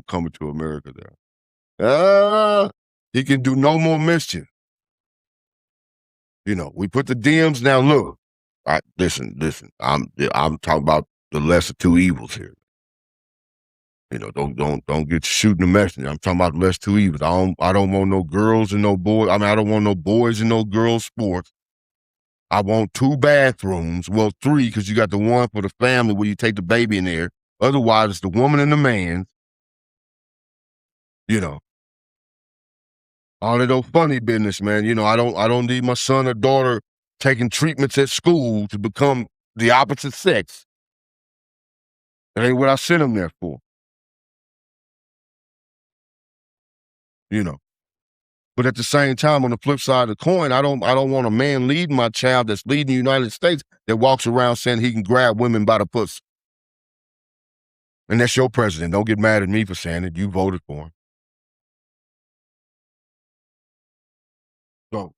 Coming to America there. He can do no more mischief. We put the Dems now. Look, listen. I'm talking about the lesser two evils here. Don't get shooting the messenger. I'm talking about the lesser two evils. I don't want no girls and no boys. I mean, I don't want no boys and no girls sports. I want 2 bathrooms. Well, 3, because you got the one for the family where you take the baby in there. Otherwise, it's the woman and the man. You know, all that old funny business, man. I don't need my son or daughter taking treatments at school to become the opposite sex. That ain't what I sent them there for. You know. But at the same time, on the flip side of the coin, I don't want a man leading my child that's leading the United States that walks around saying he can grab women by the pussy. And that's your president. Don't get mad at me for saying it. You voted for him. So,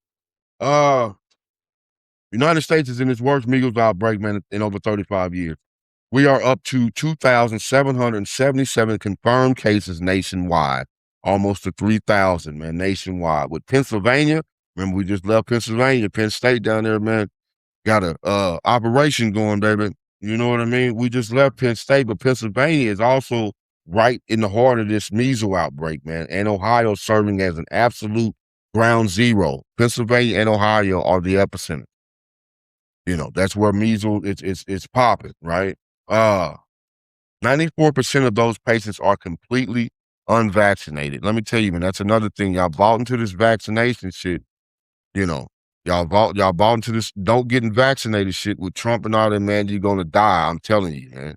United States is in its worst measles outbreak, man, in over 35 years. We are up to 2,777 confirmed cases nationwide, almost to 3,000, man, nationwide. With Pennsylvania, remember we just left Pennsylvania, Penn State down there, man, got a operation going, baby. You know what I mean? We just left Penn State, but Pennsylvania is also right in the heart of this measles outbreak, man, and Ohio serving as an absolute ground zero. Pennsylvania and Ohio are the epicenter. That's where measles it's popping, right? 94% of those patients are completely unvaccinated. Let me tell you, man, that's another thing. Y'all bought into this vaccination shit. You know, y'all bought into this don't getting vaccinated shit with Trump and all that, man. You're gonna die. I'm telling you, man.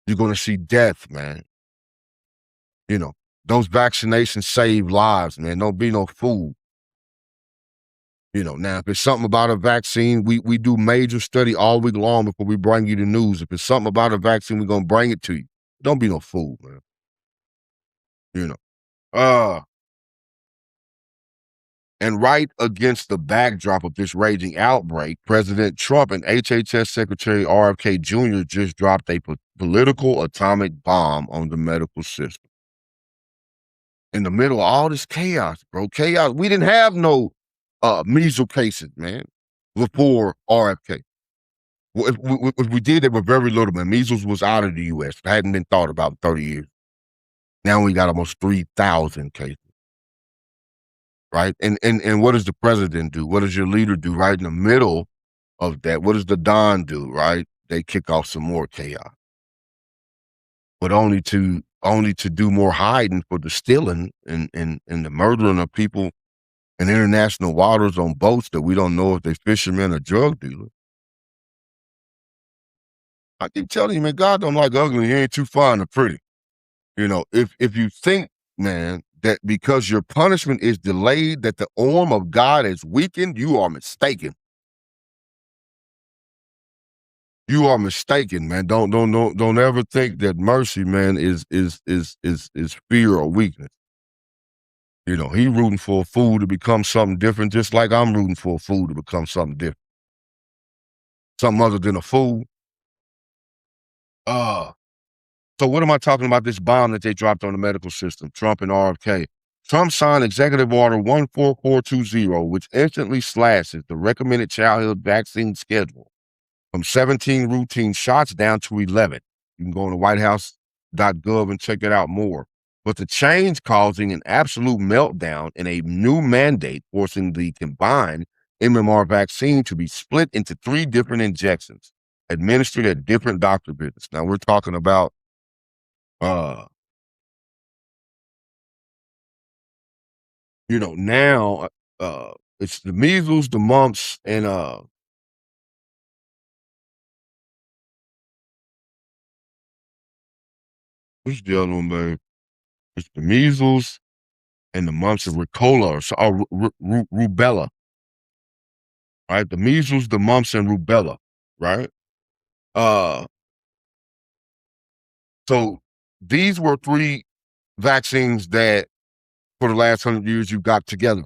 You're gonna see death, man. You know, those vaccinations save lives, man. Don't be no fool. Now if it's something about a vaccine, we do major study all week long before we bring you the news. If it's something about a vaccine, we're gonna bring it to you. Don't be no fool, man. You know. Uh and right against the backdrop of this raging outbreak, President Trump and HHS Secretary RFK Jr. just dropped a political atomic bomb on the medical system. In the middle of all this chaos, bro. Chaos. We didn't have no measles cases, man, before RFK. Well, if we did, they were very little, man. Measles was out of the U.S. It hadn't been thought about in 30 years. Now we got almost 3,000 cases, right? And what does the president do? What does your leader do right in the middle of that? What does the Don do, right? They kick off some more chaos. But only to do more hiding for the stealing and the murdering of people in international waters on boats that we don't know if they fishermen or drug dealers. I keep telling you, man, God don't like ugly. He ain't too fine or pretty. If you think, man, that because your punishment is delayed, that the arm of God is weakened, you are mistaken. You are mistaken, man. Don't ever think that mercy, man, is fear or weakness. He rooting for a fool to become something different, just like I'm rooting for a fool to become something different. Something other than a fool. So what am I talking about? This bomb that they dropped on the medical system, Trump and RFK. Trump signed Executive Order 14420, which instantly slashes the recommended childhood vaccine schedule from 17 routine shots down to 11. You can go on to whitehouse.gov and check it out more. But the change causing an absolute meltdown and a new mandate forcing the combined MMR vaccine to be split into 3 different injections administered at different doctor visits. Now we're talking about now it's the measles, the mumps, and what's the other one, babe? It's the measles and the mumps of Ricola or rubella. right? The measles, the mumps, and rubella, right? Uh, so these were 3 vaccines that for the last 100 years you got together.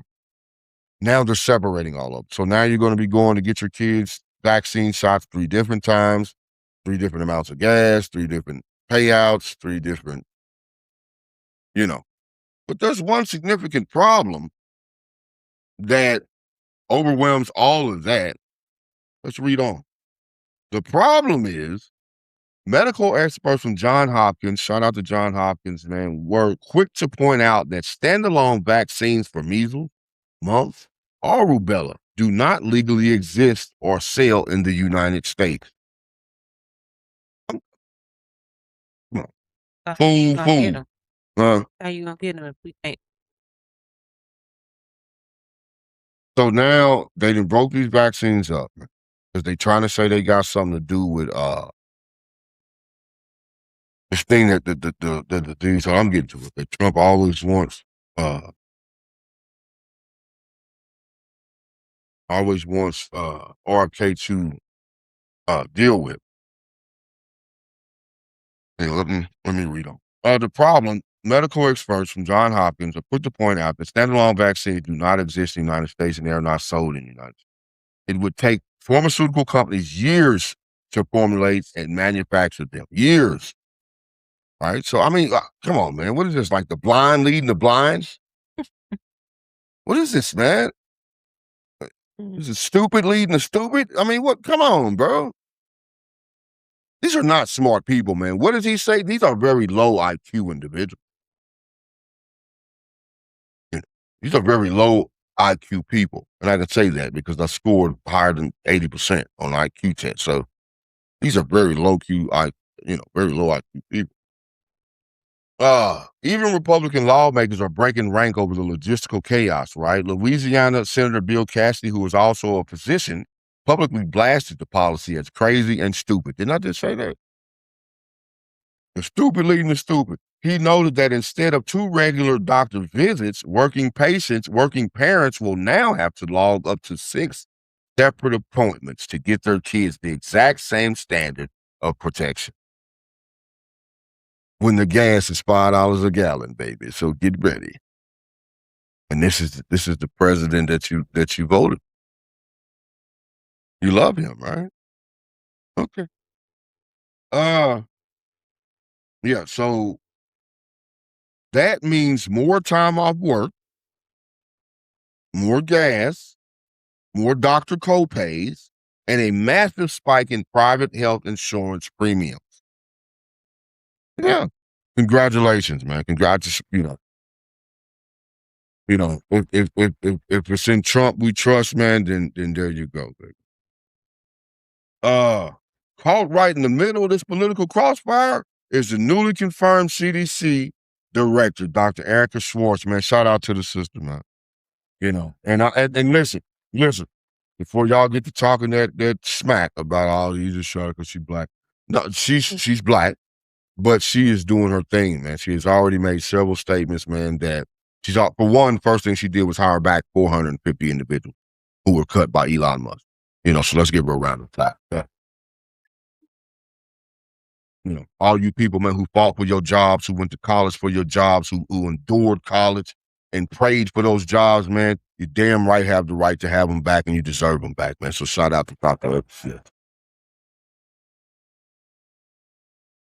Now they're separating all of them. So now you're gonna be going to get your kids vaccine shots 3 different times, 3 different amounts of gas, 3 different payouts, 3 different, you know. But there's one significant problem that overwhelms all of that. Let's read on. The problem is medical experts from Johns Hopkins, shout out to Johns Hopkins, man, were quick to point out that standalone vaccines for measles, mumps, or rubella do not legally exist or sell in the United States. Come on. So how you Fool, gonna get fool. them? Uh, How you gonna get them if we can't? so now they done broke these vaccines up because they trying to say they got something to do with this thing that the thing. So I'm getting to it. That Trump uh always wants RFK to deal with. Hey, let me read on. The problem, medical experts from Johns Hopkins have put to point out that standalone vaccines do not exist in the United States and they are not sold in the United States. It would take pharmaceutical companies years to formulate and manufacture them. Years. Right? So I mean, come on, man. What is this? Like the blind leading the blinds? What is this, man? Mhm. This is stupid leading the stupid? I mean, what? Come on, bro. These are not smart people, man. What does he say? These are very low IQ individuals. These are very low IQ people. And I can say that because I scored higher than 80% on IQ test. So these are very low very low IQ people. Even Republican lawmakers are breaking rank over the logistical chaos, right? Louisiana Senator Bill Cassidy, who is also a physician, publicly blasted the policy as crazy and stupid. Didn't I just say that? The stupid leading the stupid. He noted that instead of 2 regular doctor visits, working parents will now have to log up to 6 separate appointments to get their kids the exact same standard of protection. When the gas is $5 a gallon, baby. So get ready. And this is the president that you voted. You love him, right? Okay. Uh yeah, so that means more time off work, more gas, more doctor co-pays, and a massive spike in private health insurance premiums. Yeah. Congratulations, man. Congratulations. If it's in Trump we trust, man, then there you go, baby. Uh, Caught right in the middle of this political crossfire is the newly confirmed CDC director, Dr. Erica Schwartz, man. Shout out to the sister, man. And listen, before y'all get to talking that smack about all you just shot because she's black. No, she's black, but she is doing her thing, man. She has already made several statements, man, that for one, first thing she did was hire back 450 individuals who were cut by Elon Musk. So let's give her a round of applause. All you people, man, who fought for your jobs, who went to college for your jobs, who endured college and prayed for those jobs, man, you damn right have the right to have them back and you deserve them back, man. So shout out to Dr. Shit.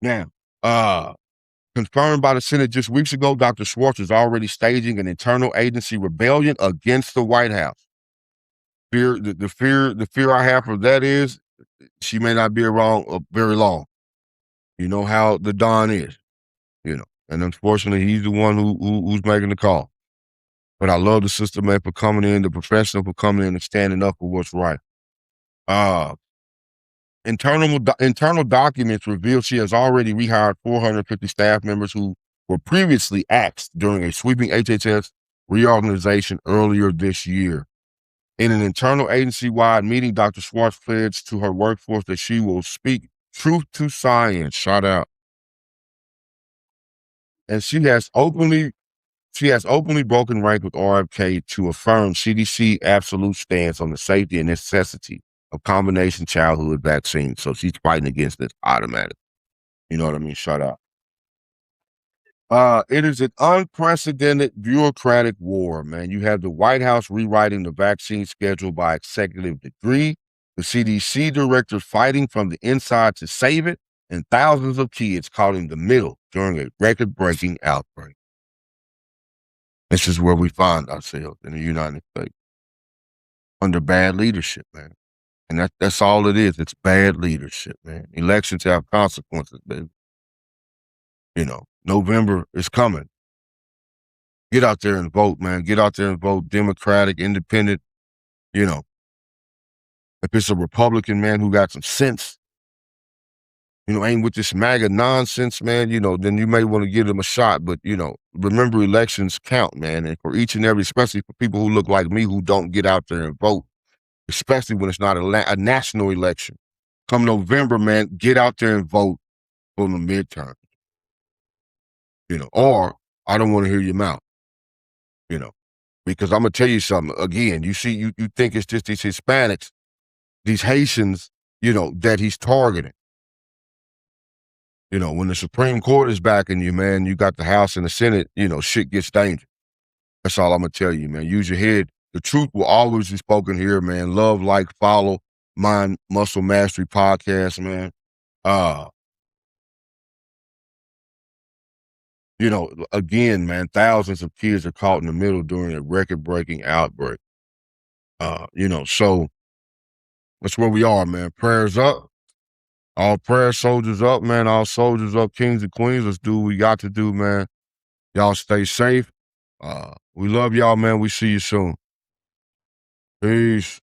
Now, confirmed by the Senate just weeks ago, Dr. Schwartz is already staging an internal agency rebellion against the White House. The fear I have for that is she may not be around very long. You know how the Don is. And unfortunately, he's the one who's making the call. But I love the sister, man, for coming in, the professional for coming in and standing up for what's right. Uh, internal documents reveal she has already rehired 450 staff members who were previously axed during a sweeping HHS reorganization earlier this year. In an internal agency-wide meeting, Dr. Schwartz pledged to her workforce that she will speak truth to science. Shout out. And she has openly She has openly broken rank with RFK to affirm CDC absolute stance on the safety and necessity of combination childhood vaccines. So she's fighting against this automatic. You know what I mean? Shut up. It is an unprecedented bureaucratic war, man. You have the White House rewriting the vaccine schedule by executive decree, the CDC director fighting from the inside to save it, and thousands of kids caught in the middle during a record-breaking outbreak. This is where we find ourselves in the United States under bad leadership, man. And that's all it is. It's bad leadership, man. Elections have consequences, baby. You know, November is coming. Get out there and vote, man. Get out there and vote Democratic, Independent, you know. If it's a Republican, man, who got some sense, ain't with this MAGA nonsense, man, then you may want to give them a shot. But, remember elections count, man. And for each and every, especially for people who look like me who don't get out there and vote, especially when it's not a national election. Come November, man, get out there and vote for the midterm. Or I don't want to hear your mouth, because I'm going to tell you something. Again, you see, you think it's just these Hispanics, these Haitians, that he's targeting. When the Supreme Court is backing you, man, you got the House and the Senate, shit gets dangerous. That's all I'm going to tell you, man. Use your head. The truth will always be spoken here, man. Love, like, follow Mind Muscle Mastery podcast, man. Again, man, thousands of kids are caught in the middle during a record-breaking outbreak. So that's where we are, man. Prayers up. All prayer soldiers up, man. All soldiers up, kings and queens. Let's do what we got to do, man. Y'all stay safe. We love y'all, man. We see you soon. Peace.